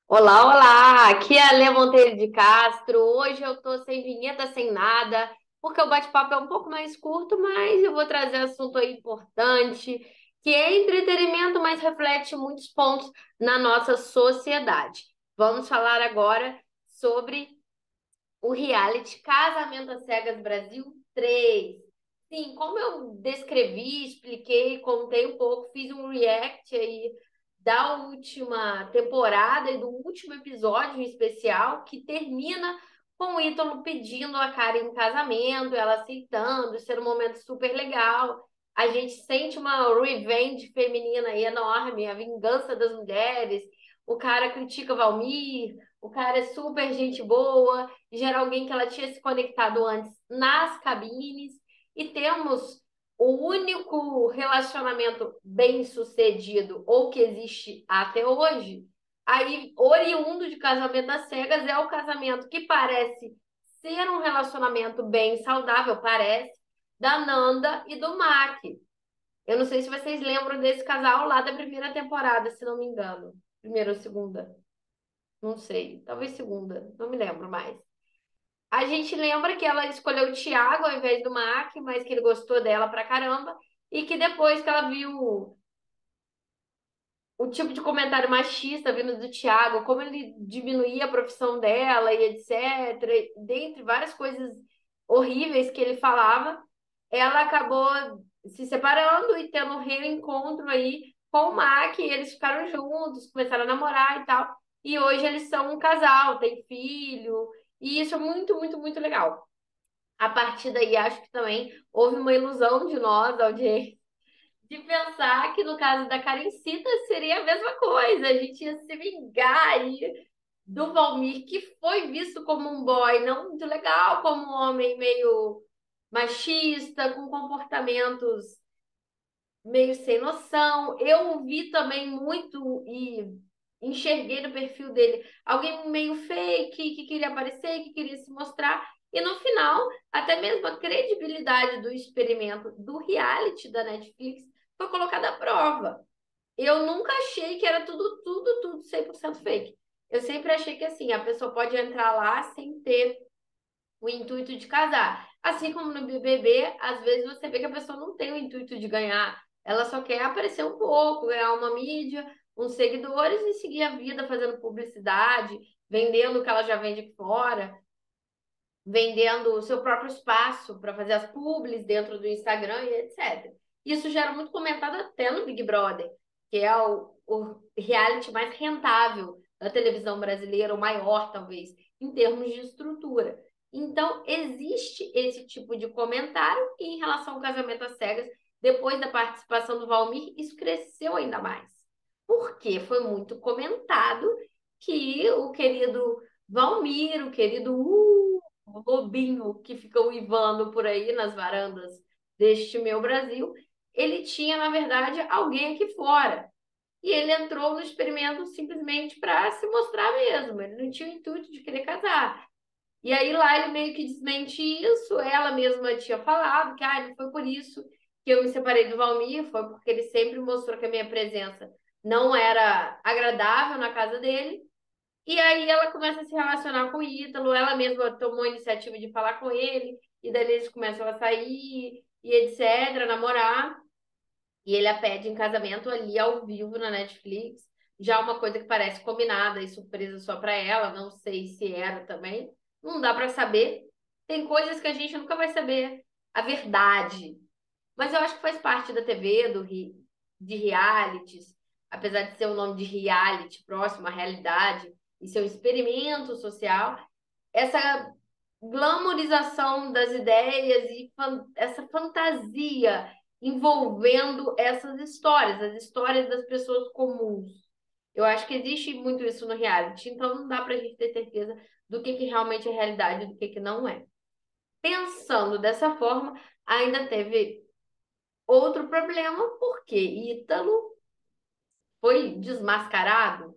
Olá, olá! Aqui é a Lê Monteiro de Castro. Hoje eu tô sem vinheta, sem nada, porque o bate-papo é um pouco mais curto, mas eu vou trazer assunto aí importante, que é entretenimento, mas reflete muitos pontos na nossa sociedade. Vamos falar agora sobre o reality Casamento às Cegas Brasil 3. Sim, como eu descrevi, expliquei, contei um pouco, fiz um react aí da última temporada e do último episódio em especial, que termina com o Ítalo pedindo a Karen em casamento, ela aceitando, ser um momento super legal. A gente sente uma revenge feminina aí enorme, a vingança das mulheres. O cara critica Valmir, o cara é super gente boa, já era alguém que ela tinha se conectado antes nas cabines, e temos o único relacionamento bem-sucedido, ou que existe até hoje, aí, oriundo de Casamento às Cegas, é o casamento que parece ser um relacionamento bem saudável, parece, da Nanda e do Mac. Eu não sei se vocês lembram desse casal lá da primeira temporada, se não me engano. Primeira ou segunda? Não sei. Talvez segunda. Não me lembro mais. A gente lembra que ela escolheu o Thiago ao invés do Mac, mas que ele gostou dela pra caramba. E que depois que ela viu o tipo de comentário machista vindo do Thiago, como ele diminuía a profissão dela e etc., dentre várias coisas horríveis que ele falava, ela acabou se separando e tendo um reencontro aí com o Mac, e eles ficaram juntos, começaram a namorar e tal. E hoje eles são um casal, têm filho, e isso é muito, muito, muito legal. A partir daí, acho que também houve uma ilusão de nós, audiência, de pensar que no caso da Karencita seria a mesma coisa, a gente ia se vingar aí do Valmir, que foi visto como um boy não muito legal, como um homem meio machista, com comportamentos meio sem noção. Eu vi também muito e enxerguei no perfil dele alguém meio fake, que queria aparecer, que queria se mostrar. E no final, até mesmo a credibilidade do experimento do reality da Netflix foi colocada à prova. Eu nunca achei que era tudo 100% fake. Eu sempre achei que assim, a pessoa pode entrar lá sem ter o intuito de casar. Assim como no BBB, às vezes você vê que a pessoa não tem o intuito de ganhar, ela só quer aparecer um pouco, ganhar uma mídia, uns seguidores e seguir a vida fazendo publicidade, vendendo o que ela já vende aqui fora, vendendo o seu próprio espaço para fazer as publis dentro do Instagram e etc. Isso já era muito comentado até no Big Brother, que é o reality mais rentável da televisão brasileira, o maior, talvez, em termos de estrutura. Então, existe esse tipo de comentário, e em relação ao casamento às cegas, depois da participação do Valmir, isso cresceu ainda mais. Porque foi muito comentado que o querido Valmir, o querido lobinho que fica uivando por aí nas varandas deste meu Brasil, ele tinha, na verdade, alguém aqui fora. E ele entrou no experimento simplesmente para se mostrar mesmo. Ele não tinha o intuito de querer casar. E aí lá ele meio que desmente isso. Ela mesma tinha falado que não foi por isso que eu me separei do Valmir, foi porque ele sempre mostrou que a minha presença não era agradável na casa dele. E aí ela começa a se relacionar com o Ítalo, ela mesma tomou a iniciativa de falar com ele, e daí eles começam a sair, e etc., namorar, e ele a pede em casamento ali ao vivo na Netflix, já uma coisa que parece combinada e surpresa só para ela, não sei se era também, não dá para saber. Tem coisas que a gente nunca vai saber a verdade, mas eu acho que faz parte da TV, de realities, apesar de ser um nome de reality próximo à realidade e ser um experimento social, essa glamorização das ideias e essa fantasia envolvendo essas histórias, as histórias das pessoas comuns. Eu acho que existe muito isso no reality, então não dá pra gente ter certeza do que realmente é realidade e do que não é. Pensando dessa forma, ainda teve outro problema, porque Ítalo foi desmascarado.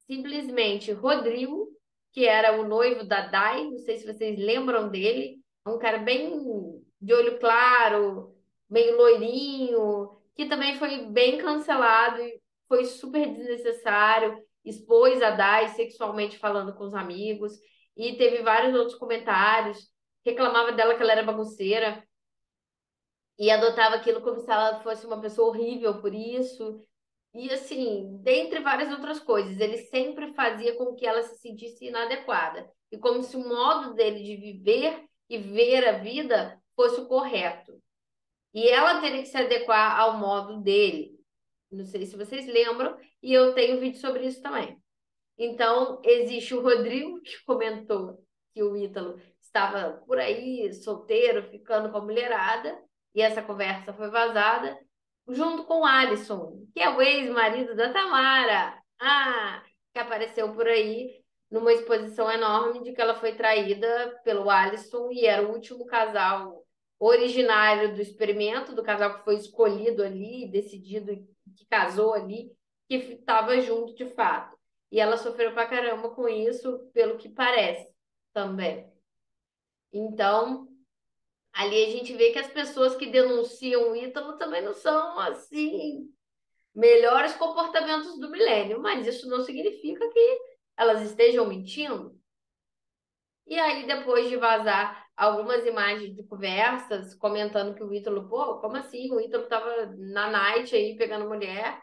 Simplesmente Rodrigo, que era o noivo da Dai, não sei se vocês lembram dele, é um cara bem de olho claro, meio loirinho, que também foi bem cancelado. foi super desnecessário, expôs a Dai sexualmente falando com os amigos, e teve vários outros comentários, reclamava dela que ela era bagunceira, e adotava aquilo como se ela fosse uma pessoa horrível por isso. E assim, dentre várias outras coisas, ele sempre fazia com que ela se sentisse inadequada. E como se o modo dele de viver e ver a vida fosse o correto. E ela teria que se adequar ao modo dele. Não sei se vocês lembram, e eu tenho vídeo sobre isso também. Então, existe o Rodrigo, que comentou que o Ítalo estava por aí, solteiro, ficando com a mulherada, e essa conversa foi vazada, junto com o Alisson, que é o ex-marido da Tamara, que apareceu por aí numa exposição enorme de que ela foi traída pelo Alisson e era o último casal originário do experimento, do casal que foi escolhido ali, decidido, que casou ali, que estava junto de fato. E ela sofreu pra caramba com isso, pelo que parece também. Então, ali a gente vê que as pessoas que denunciam o Ítalo também não são, assim, melhores comportamentos do milênio, mas isso não significa que elas estejam mentindo. E aí, depois de vazar algumas imagens de conversas, comentando que o Ítalo, pô, como assim? O Ítalo tava na night aí pegando mulher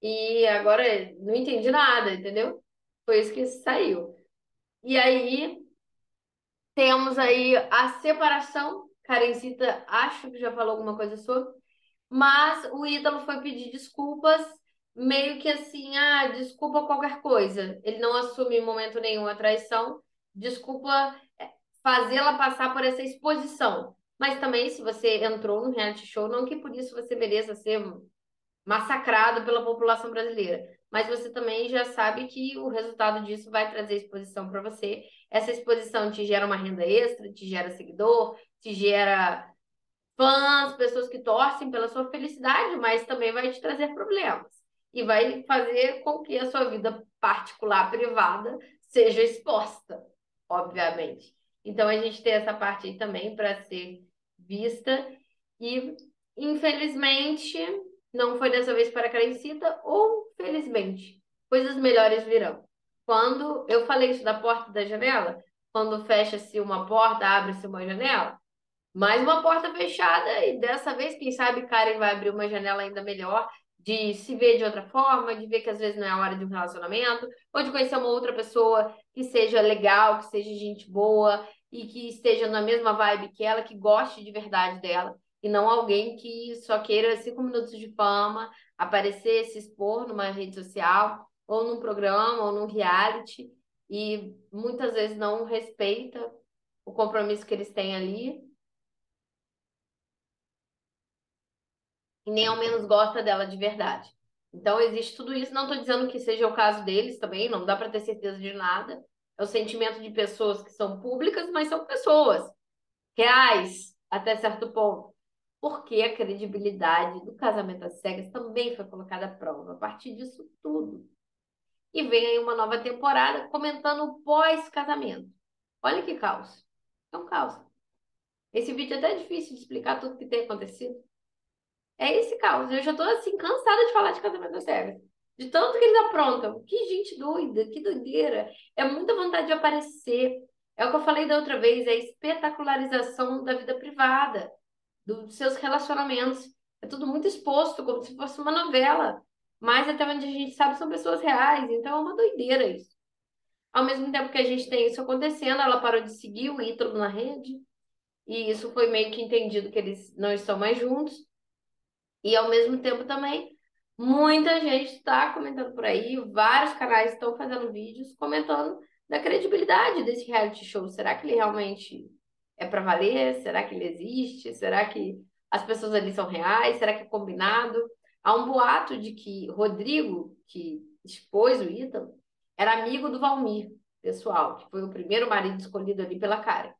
e agora não entendi nada, entendeu? Foi isso que saiu. E aí, temos aí a separação. Karencita, acho que já falou alguma coisa sobre. Mas o Ítalo foi pedir desculpas, meio que assim, desculpa qualquer coisa. Ele não assume em momento nenhum a traição. Desculpa fazê-la passar por essa exposição. Mas também, se você entrou no reality show, não que por isso você mereça ser massacrado pela população brasileira. Mas você também já sabe que o resultado disso vai trazer exposição para você. Essa exposição te gera uma renda extra, te gera seguidor, te gera fãs, pessoas que torcem pela sua felicidade, mas também vai te trazer problemas. E vai fazer com que a sua vida particular, privada, seja exposta, obviamente. Então a gente tem essa parte aí também para ser vista. E, infelizmente, não foi dessa vez para a Karencita, ou felizmente, coisas melhores virão. Quando eu falei isso da porta e da janela, quando fecha-se uma porta, abre-se uma janela, mais uma porta fechada, e dessa vez, quem sabe, Karen vai abrir uma janela ainda melhor, de se ver de outra forma, de ver que às vezes não é a hora de um relacionamento, ou de conhecer uma outra pessoa que seja legal, que seja gente boa e que esteja na mesma vibe que ela, que goste de verdade dela, e não alguém que só queira 5 minutos de fama, aparecer, se expor numa rede social, ou num programa, ou num reality, e muitas vezes não respeita o compromisso que eles têm ali e nem ao menos gosta dela de verdade. Então, existe tudo isso. Não estou dizendo que seja o caso deles também, não dá para ter certeza de nada. É o sentimento de pessoas que são públicas, mas são pessoas reais até certo ponto. Porque a credibilidade do casamento às cegas também foi colocada à prova a partir disso tudo. E vem aí uma nova temporada comentando o pós-casamento. Olha que caos. É um caos. Esse vídeo é até difícil de explicar tudo que tem acontecido. É esse caos. Eu já tô assim, cansada de falar de casamento às cegas. De tanto que eles aprontam. Que gente doida, que doideira. É muita vontade de aparecer. É o que eu falei da outra vez, é a espetacularização da vida privada, dos seus relacionamentos. É tudo muito exposto, como se fosse uma novela. Mas até onde a gente sabe são pessoas reais. Então é uma doideira isso. Ao mesmo tempo que a gente tem isso acontecendo, ela parou de seguir o Ítalo na rede. E isso foi meio que entendido que eles não estão mais juntos. E ao mesmo tempo também, muita gente está comentando por aí, vários canais estão fazendo vídeos comentando da credibilidade desse reality show. Será que ele realmente é para valer? Será que ele existe? Será que as pessoas ali são reais? Será que é combinado? Há um boato de que Rodrigo, que expôs o Ítalo, era amigo do Valmir, pessoal, que foi o primeiro marido escolhido ali pela Karen.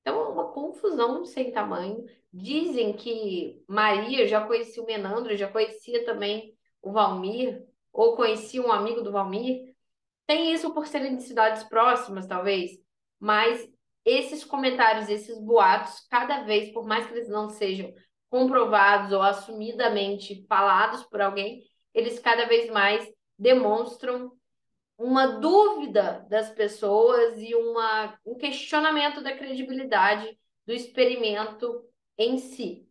Então, é uma confusão sem tamanho. Dizem que Maria já conhecia o Menandro, já conhecia também o Valmir, ou conhecia um amigo do Valmir. Tem isso por serem de cidades próximas, talvez, mas esses comentários, esses boatos, cada vez, por mais que eles não sejam comprovados ou assumidamente falados por alguém, eles cada vez mais demonstram uma dúvida das pessoas e um questionamento da credibilidade do experimento em si.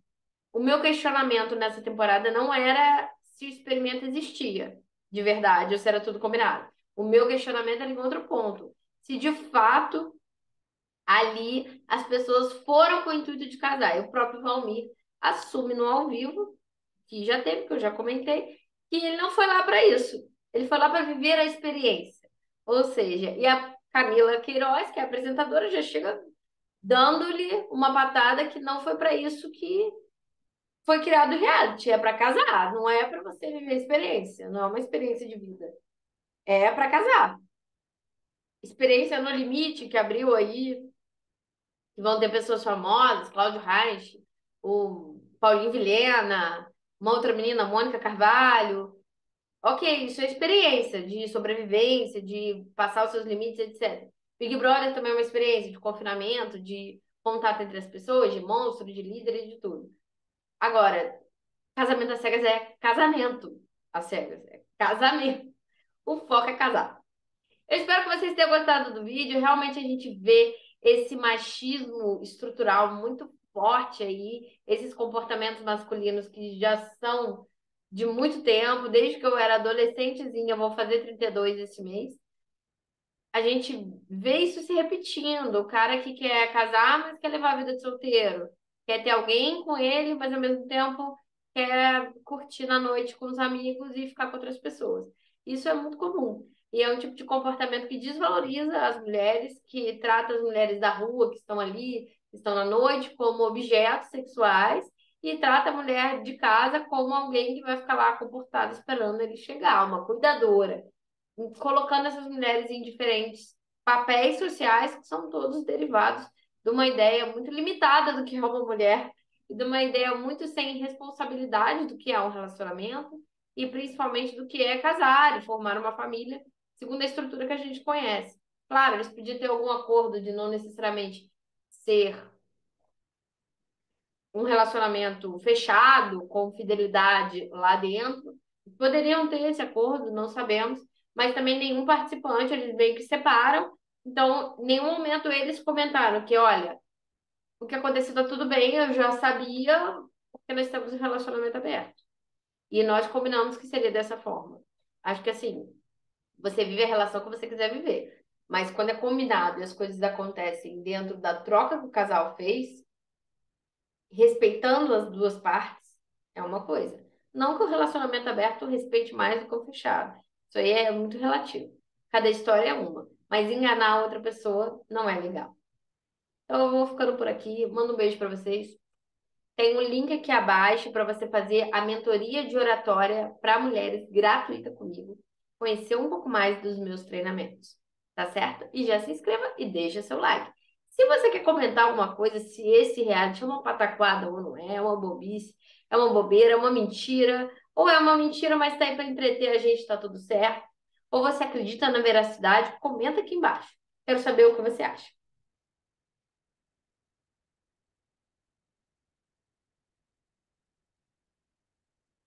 O meu questionamento nessa temporada não era se o experimento existia de verdade ou se era tudo combinado. O meu questionamento era em outro ponto. Se de fato ali as pessoas foram com o intuito de casar. E o próprio Valmir assume no ao vivo, que já teve, que eu já comentei, que ele não foi lá para isso. Ele foi lá para viver a experiência. Ou seja, e a Camila Queiroz, que é a apresentadora, já chega dando-lhe uma patada que não foi para isso que foi criado o reality. É para casar, não é para você viver a experiência. Não é uma experiência de vida. É para casar. Experiência no Limite, que abriu aí, que vão ter pessoas famosas, Cláudio Reis, o Paulinho Vilhena, uma outra menina, Mônica Carvalho. Ok, isso é experiência de sobrevivência, de passar os seus limites, etc. Big Brother também é uma experiência de confinamento, de contato entre as pessoas, de monstro, de líder e de tudo. Agora, casamento às cegas é casamento às cegas, é casamento. O foco é casar. Eu espero que vocês tenham gostado do vídeo. Realmente a gente vê esse machismo estrutural muito forte aí, esses comportamentos masculinos que já são de muito tempo, desde que eu era adolescentezinha, eu vou fazer 32 esse mês. A gente vê isso se repetindo. O cara que quer casar, mas quer levar a vida de solteiro. Quer ter alguém com ele, mas ao mesmo tempo quer curtir na noite com os amigos e ficar com outras pessoas. Isso é muito comum. E é um tipo de comportamento que desvaloriza as mulheres, que trata as mulheres da rua, que estão ali, que estão na noite, como objetos sexuais, e trata a mulher de casa como alguém que vai ficar lá comportada esperando ele chegar, uma cuidadora, colocando essas mulheres em diferentes papéis sociais que são todos derivados de uma ideia muito limitada do que é uma mulher e de uma ideia muito sem responsabilidade do que é um relacionamento e principalmente do que é casar e formar uma família, segundo a estrutura que a gente conhece. Claro, eles podiam ter algum acordo de não necessariamente ser um relacionamento fechado, com fidelidade lá dentro. Poderiam ter esse acordo, não sabemos, mas também nenhum participante, eles meio que separam. Então, em nenhum momento eles comentaram que, olha, o que aconteceu tá tudo bem, eu já sabia, porque nós temos um relacionamento aberto. E nós combinamos que seria dessa forma. Acho que assim, você vive a relação que você quiser viver. Mas quando é combinado e as coisas acontecem dentro da troca que o casal fez, respeitando as duas partes, é uma coisa. Não que o relacionamento aberto respeite mais do que o fechado. Isso aí é muito relativo. Cada história é uma. Mas enganar a outra pessoa não é legal. Então eu vou ficando por aqui. Mando um beijo para vocês. Tem um link aqui abaixo para você fazer a mentoria de oratória para mulheres gratuita comigo. Conhecer um pouco mais dos meus treinamentos. Tá certo? E já se inscreva e deixa seu like. Se você quer comentar alguma coisa, se esse reality é uma pataquada ou não é, é uma bobice, é uma bobeira, é uma mentira, ou é uma mentira, mas tá aí para entreter a gente, tá tudo certo. Ou você acredita na veracidade, comenta aqui embaixo. Quero saber o que você acha.